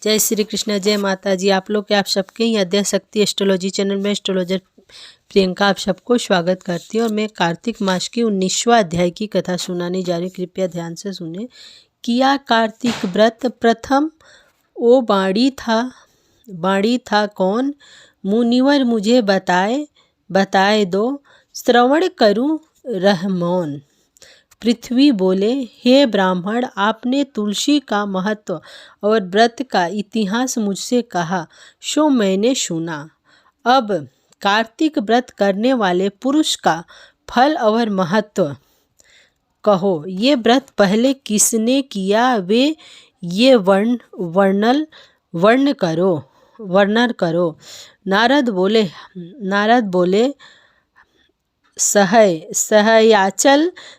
जय श्री कृष्ण, जय माता जी। आप लोग के आप सबके ही अध्यय शक्ति एस्ट्रोलॉजी चैनल में एस्ट्रोलॉजर प्रियंका आप सबको स्वागत करती हूँ। और मैं कार्तिक मास की 19वां अध्याय की कथा सुनाने जा रही हूँ। कृपया ध्यान से सुने। किया कार्तिक व्रत प्रथम, ओ बाड़ी था कौन, मुनिवर मुझे बताए दो, श्रवण करूँ रह मौन। पृथ्वी बोले, हे ब्राह्मण, आपने तुलसी का महत्व और व्रत का इतिहास मुझसे कहा, सो मैंने सुना। अब कार्तिक व्रत करने वाले पुरुष का फल और महत्व कहो। ये व्रत पहले किसने किया, वे ये वर्णन करो। नारद बोले,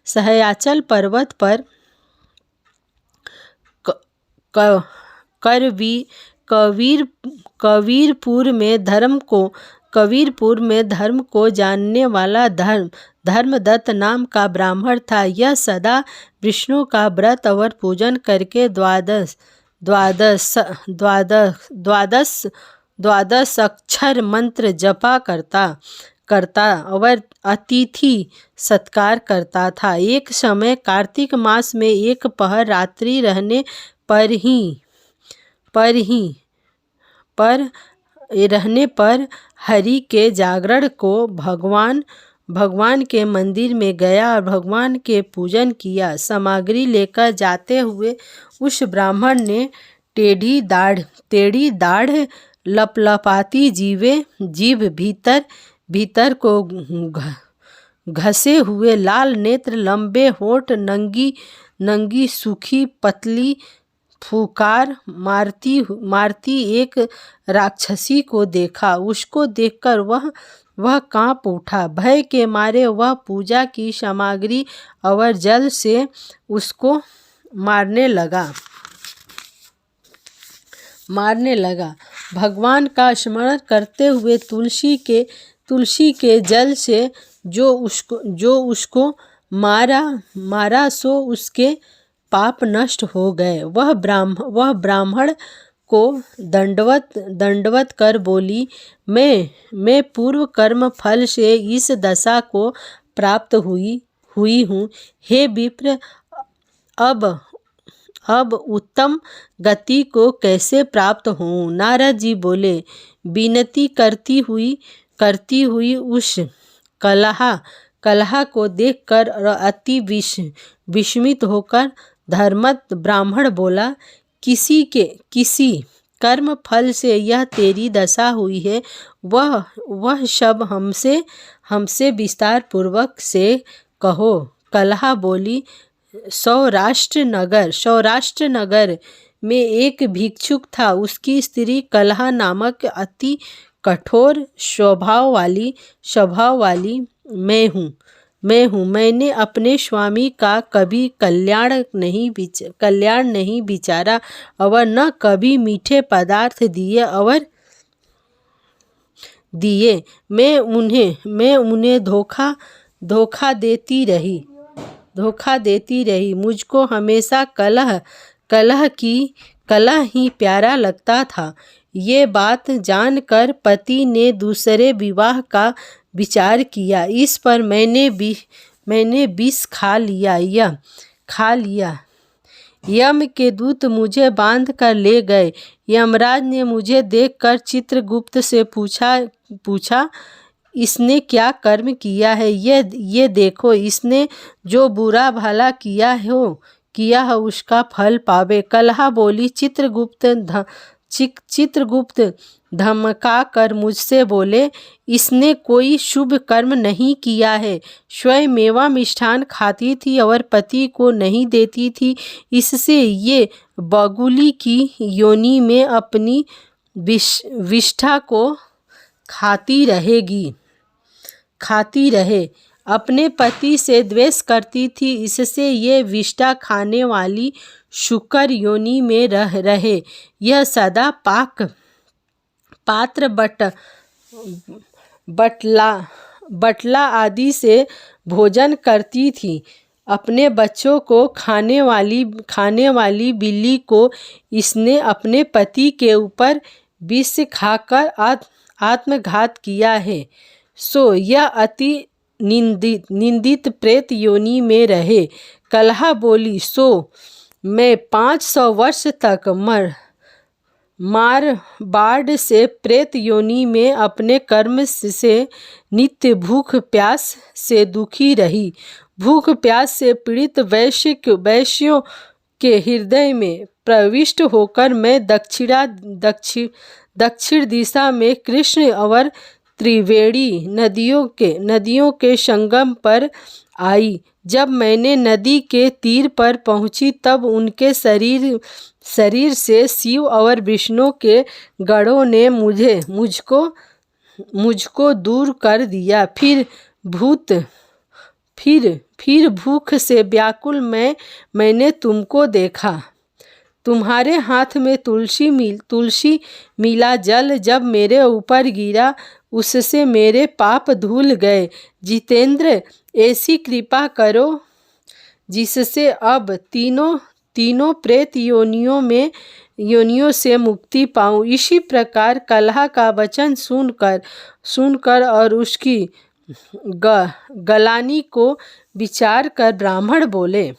सहयाचल पर्वत पर कबीरपुर में धर्म को जानने वाला धर्मदत्त नाम का ब्राह्मण था। यह सदा विष्णु का व्रत और पूजन करके द्वादश अक्षर मंत्र जपा करता और अतिथि सत्कार करता था। एक समय कार्तिक मास में एक पहर रात्रि रहने पर हरि के जागरण को भगवान के मंदिर में गया और भगवान के पूजन किया। सामग्री लेकर जाते हुए उस ब्राह्मण ने टेढ़ी दाढ़ लपलपाती जीभ भीतर को घसे हुए, लाल नेत्र, लंबे होठ, नंगी सूखी पतली फुकार मारती एक राक्षसी को देखा। उसको देखकर वह कांप उठा। भय के मारे वह पूजा की सामग्री और जल से उसको मारने लगा। भगवान का स्मरण करते हुए तुलसी के जल से जो उसको मारा सो उसके पाप नष्ट हो गए। वह ब्राह्मण को दंडवत कर बोली, मैं पूर्व कर्म फल से इस दशा को प्राप्त हुई हूँ। हे विप्र, अब उत्तम गति को कैसे प्राप्त हूँ? नारद जी बोले, विनती करती हुई उस कलहा को देखकर अति विस्मित होकर धर्मत ब्राह्मण बोला, किसी कर्म फल से यह तेरी दशा हुई है, वह सब हमसे विस्तार पूर्वक से कहो। कलहा बोली, सौराष्ट्र नगर में एक भिक्षुक था। उसकी स्त्री कलहा नामक अति कठोर स्वभाव वाली मैं हूँ। मैंने अपने स्वामी का कभी कल्याण नहीं विचारा और न कभी मीठे पदार्थ दिए। मैं उन्हें धोखा देती रही। मुझको हमेशा कलह ही प्यारा लगता था। ये बात जानकर पति ने दूसरे विवाह का विचार किया। इस पर मैंने विष खा लिया। यम के दूत मुझे बांध कर ले गए। यमराज ने मुझे देखकर चित्रगुप्त से पूछा, इसने क्या कर्म किया है? ये देखो, इसने जो बुरा भला किया है उसका फल पावे। कलहा बोली, चित्रगुप्त धमका कर मुझसे बोले, इसने कोई शुभ कर्म नहीं किया है। स्वयं मेवा मिष्ठान खाती थी और पति को नहीं देती थी। इससे ये बगुली की योनि में अपनी विष्ठा को खाती रहे। अपने पति से द्वेष करती थी, इससे ये विष्ठा खाने वाली शुकर योनि में रहे। यह सदा पात्र बटला आदि से भोजन करती थी। अपने बच्चों को खाने वाली बिल्ली को इसने अपने पति के ऊपर विष खाकर आत्मघात किया है। सो यह अति निंदित प्रेत योनि में रहे। कलहा बोली, सो मैं 500 वर्ष तक मारवाड़ से प्रेत योनि में अपने कर्म से नित्य भूख प्यास से दुखी रही। भूख प्यास से पीड़ित वैश्यों के हृदय में प्रविष्ट होकर मैं दक्षिण दिशा में कृष्ण और त्रिवेणी नदियों के संगम पर आई। जब मैंने नदी के तीर पर पहुंची तब उनके शरीर से शिव और विष्णु के गणों ने मुझको दूर कर दिया। फिर भूख से व्याकुल मैंने तुमको देखा। तुम्हारे हाथ में तुलसी मिला जल जब मेरे ऊपर गिरा, उससे मेरे पाप धुल गए। जितेंद्र, ऐसी कृपा करो जिससे अब तीनों प्रेत योनियों से मुक्ति पाऊं। इसी प्रकार कलहा का वचन सुनकर और उसकी गलानी को विचार कर ब्राह्मण बोले,